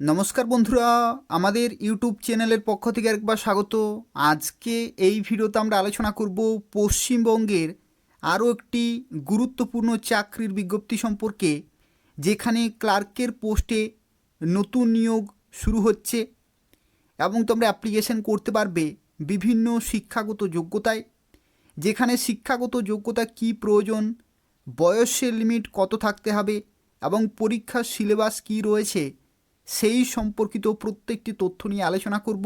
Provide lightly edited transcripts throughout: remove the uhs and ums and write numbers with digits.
নমস্কার বন্ধুরা, আমাদের ইউটিউব চ্যানেলের পক্ষ থেকে একবার স্বাগত। আজকে এই ভিডিওতে আমরা আলোচনা করব পশ্চিমবঙ্গের আরও একটি গুরুত্বপূর্ণ চাকরির বিজ্ঞপ্তি সম্পর্কে, যেখানে ক্লার্কের পোস্টে নতুন নিয়োগ শুরু হচ্ছে এবং তোমরা অ্যাপ্লিকেশন করতে পারবে বিভিন্ন শিক্ষাগত যোগ্যতায়। যেখানে শিক্ষাগত যোগ্যতা কী প্রয়োজন, বয়সের লিমিট কত থাকতে হবে এবং পরীক্ষার সিলেবাস কী রয়েছে সেই সম্পর্কিত প্রত্যেকটি তথ্য নিয়ে আলোচনা করব।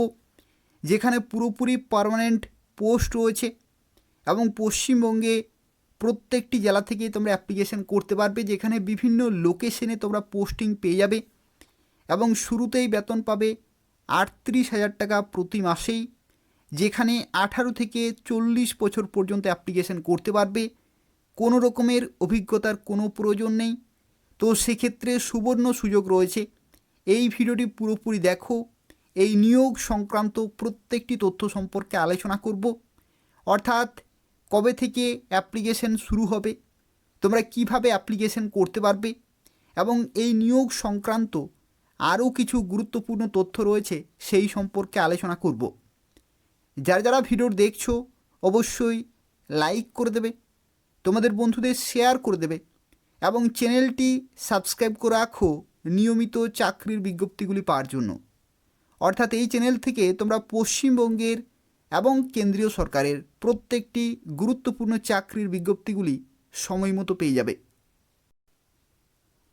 যেখানে পুরোপুরি পার্মানেন্ট পোস্ট রয়েছে এবং পশ্চিমবঙ্গে প্রত্যেকটি জেলা থেকে তোমরা অ্যাপ্লিকেশন করতে পারবে, যেখানে বিভিন্ন লোকেশনে তোমরা পোস্টিং পেয়ে যাবে এবং শুরুতেই বেতন পাবে ৩৮,০০০ টাকা প্রতি মাসেই। যেখানে 18 থেকে 40 বছর পর্যন্ত অ্যাপ্লিকেশন করতে পারবে, কোনো রকমের অভিজ্ঞতার কোনো প্রয়োজন নেই। তো সেক্ষেত্রে সুবর্ণ সুযোগ রয়েছে। এই ভিডিওটি পুরোপুরি দেখো, এই নিয়োগ সংক্রান্ত প্রত্যেকটি তথ্য সম্পর্কে আলোচনা করব। অর্থাৎ কবে থেকে অ্যাপ্লিকেশন শুরু হবে, তোমরা কিভাবে অ্যাপ্লিকেশন করতে পারবে এবং এই নিয়োগ সংক্রান্ত আরও কিছু গুরুত্বপূর্ণ তথ্য রয়েছে সেই সম্পর্কে আলোচনা করব। যারা যারা ভিডিও দেখছো অবশ্যই লাইক করে দেবে, তোমাদের বন্ধুদের শেয়ার করে দেবে এবং চ্যানেলটি সাবস্ক্রাইব করে রাখো নিয়মিত চাকরির বিজ্ঞপ্তিগুলি পাওয়ার জন্য। অর্থাৎ এই চ্যানেল থেকে তোমরা পশ্চিমবঙ্গের এবং কেন্দ্রীয় সরকারের প্রত্যেকটি গুরুত্বপূর্ণ চাকরির বিজ্ঞপ্তিগুলি সময় মতো পেয়ে যাবে।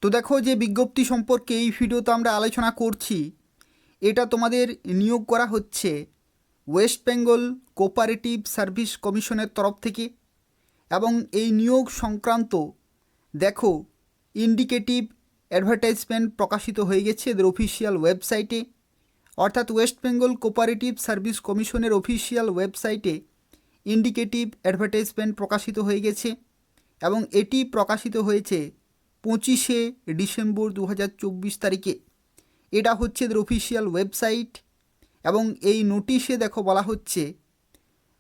তো দেখো, যে বিজ্ঞপ্তি সম্পর্কে এই ভিডিওতে আমরা আলোচনা করছি, এটা তোমাদের নিয়োগ করা হচ্ছে ওয়েস্ট বেঙ্গল কোঅপারেটিভ সার্ভিস কমিশনের তরফ থেকে। এবং এই নিয়োগ সংক্রান্ত দেখো ইন্ডিকেটিভ অ্যাডভার্টাইজমেন্ট প্রকাশিত হয়ে গেছে এদের অফিসিয়াল ওয়েবসাইটে। অর্থাৎ ওয়েস্ট বেঙ্গল কোঅপারেটিভ সার্ভিস কমিশনের অফিসিয়াল ওয়েবসাইটে ইন্ডিকেটিভ অ্যাডভার্টাইজমেন্ট প্রকাশিত হয়ে গেছে এবং এটি প্রকাশিত হয়েছে 25শে ডিসেম্বর 2024 তারিখে। এটা হচ্ছে এদের অফিসিয়াল ওয়েবসাইট এবং এই নোটিশে দেখো বলা হচ্ছে,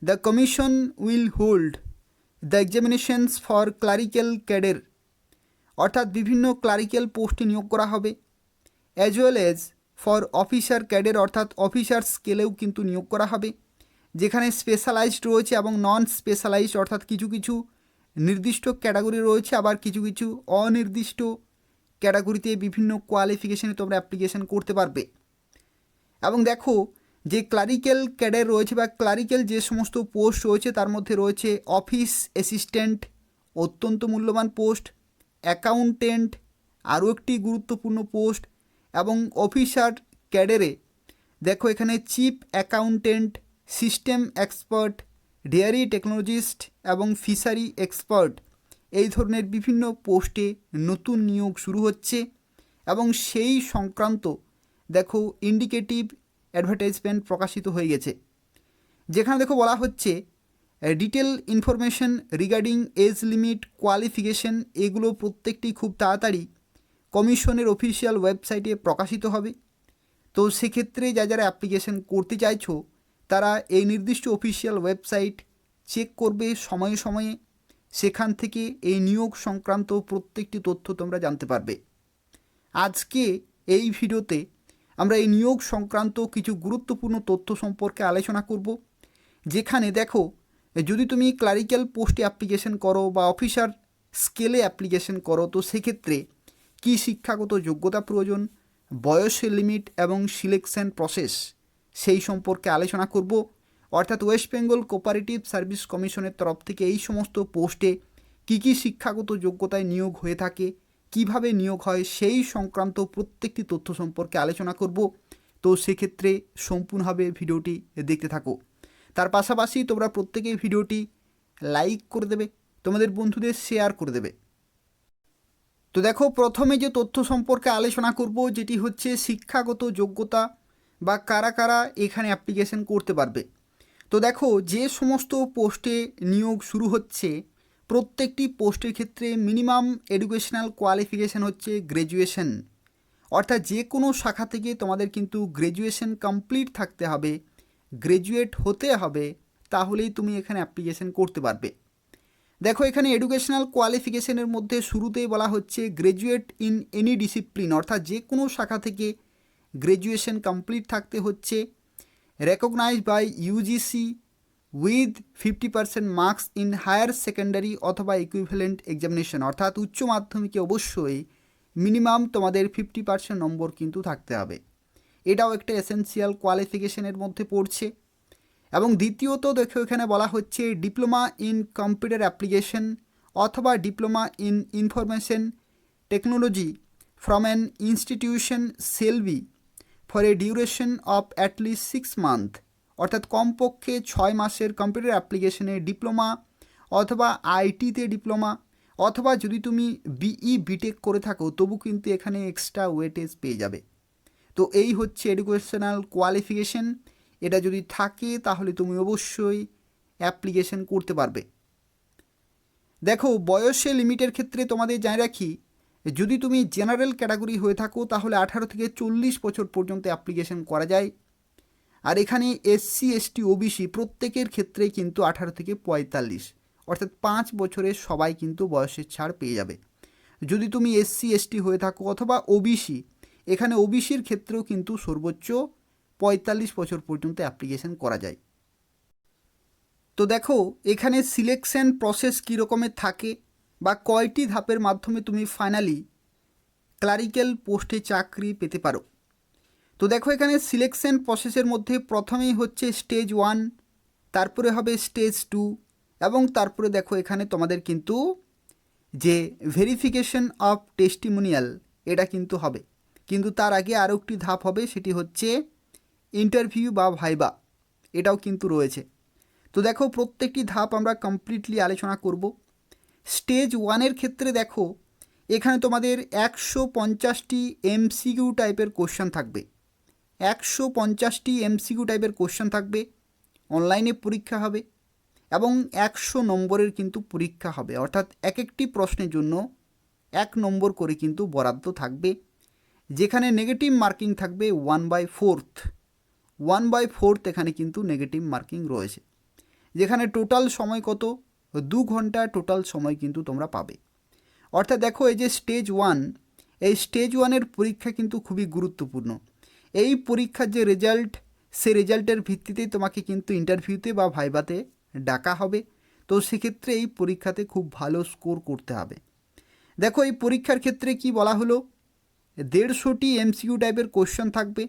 the commission will hold the examinations for clerical cadre. অর্থাৎ বিভিন্ন ক্লারিক্যাল পোস্টে নিয়োগ করা হবে, as well as for officer cadre, অর্থাৎ অফিসার স্কেলেও কিন্তু নিয়োগ করা হবে। যেখানে স্পেশালাইজড রয়েছে এবং নন স্পেশালাইজড, অর্থাৎ কিছু কিছু নির্দিষ্ট ক্যাটাগরি রয়েছে, আবার কিছু কিছু অনির্দিষ্ট ক্যাটাগরিতে বিভিন্ন কোয়ালিফিকেশানে তোমরা অ্যাপ্লিকেশন করতে পারবে। এবং দেখো, যে ক্লারিক্যাল ক্যাডার রয়েছে বা ক্লারিক্যাল যে সমস্ত পোস্ট রয়েছে তার মধ্যে রয়েছে অফিস অ্যাসিস্ট্যান্ট, অত্যন্ত মূল্যবান পোস্ট, অ্যাকাউন্টেন্ট আরও একটি গুরুত্বপূর্ণ পোস্ট, এবং অফিসার ক্যাডারে দেখো এখানে chief accountant, system expert, dairy technologist এবং ফিশারি এক্সপার্ট, এই ধরনের বিভিন্ন পোস্টে নতুন নিয়োগ শুরু হচ্ছে। এবং সেই সংক্রান্ত দেখো ইন্ডিকেটিভ অ্যাডভার্টাইজমেন্ট প্রকাশিত হয়ে গেছে, যেখানে দেখো বলা হচ্ছে detail information regarding age limit, qualification, এগুলো প্রত্যেকটি খুব তাড়াতাড়ি কমিশনের অফিসিয়াল ওয়েবসাইটে প্রকাশিত হবে। তো সেক্ষেত্রে যারা অ্যাপ্লিকেশন করতে চাইছো তারা এই নির্দিষ্ট অফিসিয়াল ওয়েবসাইট চেক করবে সময়ে সময়ে, সেখান থেকে এই নিয়োগ সংক্রান্ত প্রত্যেকটি তথ্য তোমরা জানতে পারবে। আজকে এই ভিডিওতে আমরা এই নিয়োগ সংক্রান্ত কিছু গুরুত্বপূর্ণ তথ্য সম্পর্কে আলোচনা করব। যেখানে দেখো, যদি তুমি ক্লারিক্যাল পোস্টে অ্যাপ্লিকেশন করো বা অফিসার স্কেলে অ্যাপ্লিকেশন করো, তো সেক্ষেত্রে কী শিক্ষাগত যোগ্যতা প্রয়োজন, বয়সের লিমিট এবং সিলেকশন প্রসেস সেই সম্পর্কে আলোচনা করব। অর্থাৎ ওয়েস্ট বেঙ্গল কোঅপারেটিভ সার্ভিস কমিশনের তরফ থেকে এই সমস্ত পোস্টে কী কী শিক্ষাগত যোগ্যতায় নিয়োগ হয়ে থাকে, কিভাবে নিয়োগ হয়, সেই সংক্রান্ত প্রত্যেকটি তথ্য সম্পর্কে আলোচনা করব। তো সেক্ষেত্রে সম্পূর্ণভাবে ভিডিওটি দেখতে থাকো। তার পাশাপাশি তোমরা প্রত্যেকেই ভিডিওটি লাইক করে দেবে, তোমাদের বন্ধুদের শেয়ার করে দেবে। তো দেখো, প্রথমে যে তথ্য সম্পর্কে আলোচনা করব যেটি হচ্ছে শিক্ষাগত যোগ্যতা বা কারা কারা এখানে অ্যাপ্লিকেশন করতে পারবে। তো দেখো, যে সমস্ত পোস্টে নিয়োগ শুরু হচ্ছে প্রত্যেকটি পোস্টের ক্ষেত্রে মিনিমাম এডুকেশনাল কোয়ালিফিকেশান হচ্ছে গ্র্যাজুয়েশন। অর্থাৎ যে কোনো শাখা থেকে তোমাদের কিন্তু গ্র্যাজুয়েশন কমপ্লিট থাকতে হবে, গ্র্যাজুয়েট হতে হবে, তাহলেই তুমি এখানে অ্যাপ্লিকেশন করতে পারবে। দেখো, এখানে এডুকেশনাল কোয়ালিফিকেশনের মধ্যে শুরুতেই বলা হচ্ছে গ্র্যাজুয়েট ইন এনি ডিসিপ্লিন, অর্থাৎ যে কোনো শাখা থেকে গ্র্যাজুয়েশন কমপ্লিট থাকতে হচ্ছে, recognised by UGC with 50% marks in higher secondary অথবা ইকুইভ্যালেন্ট এক্সামিনেশন, অর্থাৎ উচ্চ মাধ্যমিকে অবশ্যই মিনিমাম তোমাদের 50% নম্বর কিন্তু থাকতে হবে। এটাও একটা এসেনশিয়াল কোয়ালিফিকেশনের মধ্যে পড়ছে। এবং দ্বিতীয়ত দেখো এখানে বলা হচ্ছে ডিপ্লোমা ইন কম্পিউটার অ্যাপ্লিকেশন অথবা diploma in information technology from an institution shall be for a duration of at least 6 month, অর্থাৎ কমপক্ষে 6 মাসের কম্পিউটার অ্যাপ্লিকেশনে ডিপ্লোমা অথবা আইটিতে ডিপ্লোমা, অথবা যদি তুমি বিই বিটেক করে থাকো তবু কিন্তু এখানে এক্সট্রা ওয়েটেজ পেয়ে যাবে। তো এই হচ্ছে এডুকেশনাল কোয়ালিফিকেশন। এটা যদি থাকে তাহলে তুমি অবশ্যই অ্যাপ্লিকেশন করতে পারবে। দেখো বয়সে লিমিটের ক্ষেত্রে তোমাদের জানিয়ে রাখি, যদি তুমি জেনারেল ক্যাটাগরি হয়ে থাকো তাহলে 18 থেকে 40 বছর পর্যন্ত অ্যাপ্লিকেশন করা যায়। আর এখানে এসসি এসটি ওবিসি প্রত্যেকের ক্ষেত্রে কিন্তু 18 থেকে 45, অর্থাৎ 5 বছরের সবাই কিন্তু বয়সের ছাড় পেয়ে যাবে। যদি তুমি এসসি এসটি হয়ে থাকো অথবা ওবিসি, এখানে ওবিসির ক্ষেত্রেও কিন্তু সর্বোচ্চ 45 বছর পর্যন্ত অ্যাপ্লিকেশন করা যায়। তো দেখো এখানে সিলেকশন প্রসেস কী রকমের থাকে বা কয়টি ধাপের মাধ্যমে তুমি ফাইনালি ক্লারিক্যাল পোস্টে চাকরি পেতে পারো। তো দেখো এখানে সিলেকশন প্রসেসের মধ্যে প্রথমেই হচ্ছে স্টেজ 1, তারপরে হবে স্টেজ 2, এবং তারপরে দেখো এখানে তোমাদের কিন্তু যে ভেরিফিকেশন অফ টেস্টিমোনিয়াল এটা কিন্তু হবে, কিন্তু তার আগে আরও একটি ধাপ হবে, সেটি হচ্ছে ইন্টারভিউ বা ভাইবা, এটাও কিন্তু রয়েছে। তো দেখো প্রত্যেকটি ধাপ আমরা কমপ্লিটলি আলোচনা করব। স্টেজ 1-এর ক্ষেত্রে দেখো এখানে তোমাদের 150টি এমসিকিউ টাইপের কোশ্চেন থাকবে, 150টি এমসিকিউ টাইপের কোশ্চেন থাকবে। অনলাইনে পরীক্ষা হবে এবং 100 নম্বরের কিন্তু পরীক্ষা হবে, অর্থাৎ এক একটি প্রশ্নের জন্য 1 নম্বর করে কিন্তু বরাদ্দ থাকবে, যেখানে নেগেটিভ মার্কিং থাকবে 1/4 এখানে কিন্তু নেগেটিভ মার্কিং রয়েছে, যেখানে টোটাল সময় কত 2 ঘন্টা টোটাল সময় কিন্তু তোমরা পাবে। অর্থাৎ দেখো এই যে স্টেজ 1, এই স্টেজ 1-এর পরীক্ষা কিন্তু খুবই গুরুত্বপূর্ণ। এই পরীক্ষার যে রেজাল্ট, সেই রেজাল্টের ভিত্তিতেই তোমাকে কিন্তু ইন্টারভিউতে বা ভাইভাতে ডাকা হবে। তো সেক্ষেত্রে এই পরীক্ষাতে খুব ভালো স্কোর করতে হবে। দেখো এই পরীক্ষার ক্ষেত্রে কি বলা হলো, 150টি এমসিকিউ টাইপের কোশ্চেন থাকবে,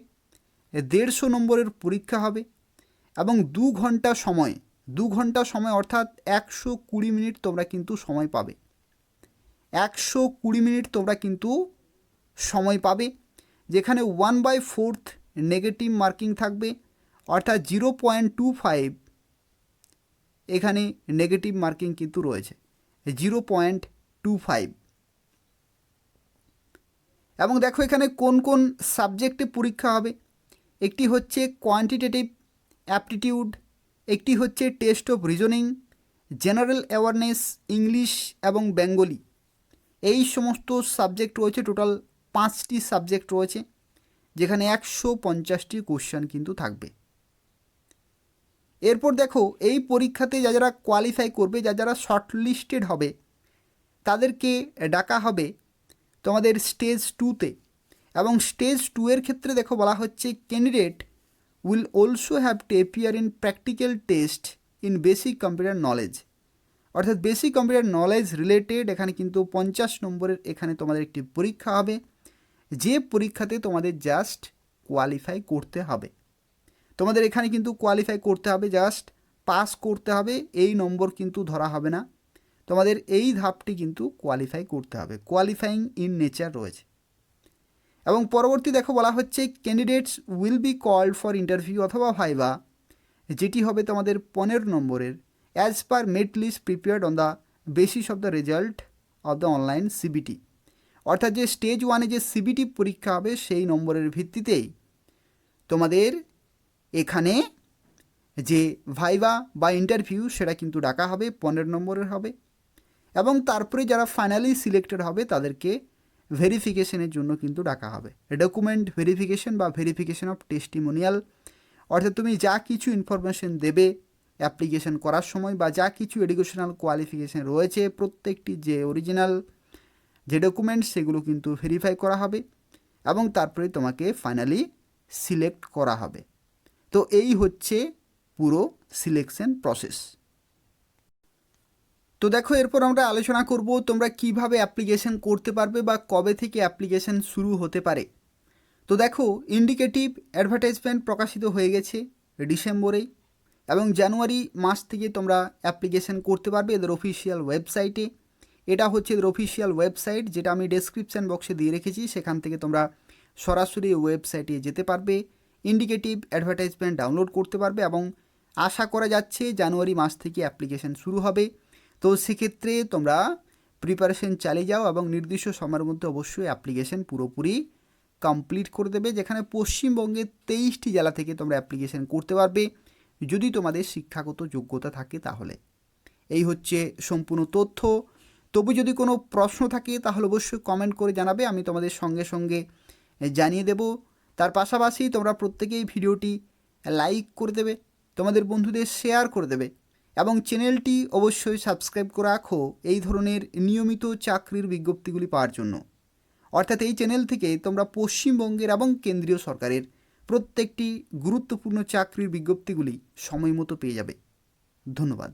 150 নম্বরের পরীক্ষা হবে এবং 2 ঘন্টা সময় অর্থাৎ 120 মিনিট তোমরা কিন্তু সময় পাবে, 120 মিনিট তোমরা কিন্তু সময় পাবে, যেখানে 1/4 নেগেটিভ মার্কিং থাকবে, অর্থাৎ 0.25 এখানে নেগেটিভ মার্কিং কিন্তু রয়েছে 0.25। এবং দেখো এখানে কোন কোন সাবজেক্টে পরীক্ষা হবে, একটি হচ্ছে কোয়ান্টিটেটিভ অ্যাপটিটিউড, একটি হচ্ছে test of reasoning, general awareness, English এবং বেঙ্গলি, এই সমস্ত সাবজেক্ট রয়েছে। টোটাল 5টি সাবজেক্ট রয়েছে, যেখানে 150টি কোশ্চেন কিন্তু থাকবে। এরপর দেখো এই পরীক্ষাতে যারা কোয়ালিফাই করবে, যারা শর্টলিস্টেড হবে, তাদেরকে ডাকা হবে তোমাদের স্টেজ 2-তে। এবং স্টেজ 2-এর ক্ষেত্রে দেখো বলা হচ্ছে candidate will also have to appear in practical test in basic computer knowledge, অর্থাৎ বেসিক কম্পিউটার নলেজ রিলেটেড এখানে কিন্তু 50 নম্বরের এখানে তোমাদের একটি পরীক্ষা হবে, যে পরীক্ষাতে তোমাদের জাস্ট কোয়ালিফাই করতে হবে। তোমাদের এখানে কিন্তু কোয়ালিফাই করতে হবে, জাস্ট পাস করতে হবে, এই নম্বর কিন্তু ধরা হবে না, তোমাদের এই ধাপটি কিন্তু কোয়ালিফাই করতে হবে, কোয়ালিফাইং ইন নেচার রয়েছে। এবং পরবর্তী দেখো বলা হচ্ছে candidates will be called for interview অথবা ভাইভা, যেটি হবে তোমাদের 15 নম্বরের, as per merit list prepared on the basis of the result of the online CBT, অর্থাৎ যে স্টেজ 1-এ যে সিবিটি পরীক্ষা হবে সেই নম্বরের ভিত্তিতেই তোমাদের এখানে যে ভাইভা বা ইন্টারভিউ সেটা কিন্তু ডাকা হবে, 15 নম্বরের হবে। এবং তারপরে যারা ফাইনালি সিলেক্টেড হবে তাদেরকে ভেরিফিকেশনের জন্য কিন্তু ডাকা হবে, ডকুমেন্ট ভেরিফিকেশন বা ভেরিফিকেশন অফ টেস্টিমোনিয়াল, অর্থাৎ তুমি যা কিছু ইনফরমেশন দেবে অ্যাপ্লিকেশন করার সময় বা যা কিছু এডুকেশনাল কোয়ালিফিকেশান রয়েছে প্রত্যেকটি যে অরিজিনাল যে ডকুমেন্টস সেগুলো কিন্তু ভেরিফাই করা হবে। এবং তারপরে তোমাকে ফাইনালি সিলেক্ট করা হবে। তো এই হচ্ছে পুরো সিলেকশন প্রসেস। তো দেখো, এরপর আমরা আলোচনা করব তোমরা কিভাবে অ্যাপ্লিকেশন করতে পারবে বা কবে থেকে অ্যাপ্লিকেশন শুরু হতে পারে। তো দেখো, ইন্ডিকেটিভ অ্যাডভার্টাইজমেন্ট প্রকাশিত হয়ে গেছে ডিসেম্বরেই, এবং জানুয়ারি মাস থেকে তোমরা অ্যাপ্লিকেশন করতে পারবে এদের অফিসিয়াল ওয়েবসাইটে। এটা হচ্ছে এদের অফিসিয়াল ওয়েবসাইট, যেটা আমি ডেসক্রিপশান বক্সে দিয়ে রেখেছি। সেখান থেকে তোমরা সরাসরি ওয়েবসাইটে যেতে পারবে, ইন্ডিকেটিভ অ্যাডভার্টাইজমেন্ট ডাউনলোড করতে পারবে, এবং আশা করা যাচ্ছে জানুয়ারি মাস থেকে অ্যাপ্লিকেশন শুরু হবে। তো সেক্ষেত্রে তোমরা প্রিপারেশন চালিয়ে যাও এবং নির্দিষ্ট সময়ের মধ্যে অবশ্যই অ্যাপ্লিকেশন পুরোপুরি কমপ্লিট করে দেবে, যেখানে পশ্চিমবঙ্গের 23টি জেলা থেকে তোমরা অ্যাপ্লিকেশন করতে পারবে যদি তোমাদের শিক্ষাগত যোগ্যতা থাকে তাহলে। এই হচ্ছে সম্পূর্ণ তথ্য। তবু যদি কোনো প্রশ্ন থাকে তাহলে অবশ্যই কমেন্ট করে জানাবে, আমি তোমাদের সঙ্গে সঙ্গে জানিয়ে দেব। তার পাশাপাশি তোমরা প্রত্যেকেই ভিডিওটি লাইক করে দেবে, তোমাদের বন্ধুদের শেয়ার করে দেবে, এবং চ্যানেলটি অবশ্যই সাবস্ক্রাইব করে রাখো এই ধরনের নিয়মিত চাকরির বিজ্ঞপ্তিগুলি পাওয়ার জন্য। অর্থাৎ এই চ্যানেল থেকে তোমরা পশ্চিমবঙ্গের এবং কেন্দ্রীয় সরকারের প্রত্যেকটি গুরুত্বপূর্ণ চাকরির বিজ্ঞপ্তিগুলি সময় মতো পেয়ে যাবে। ধন্যবাদ।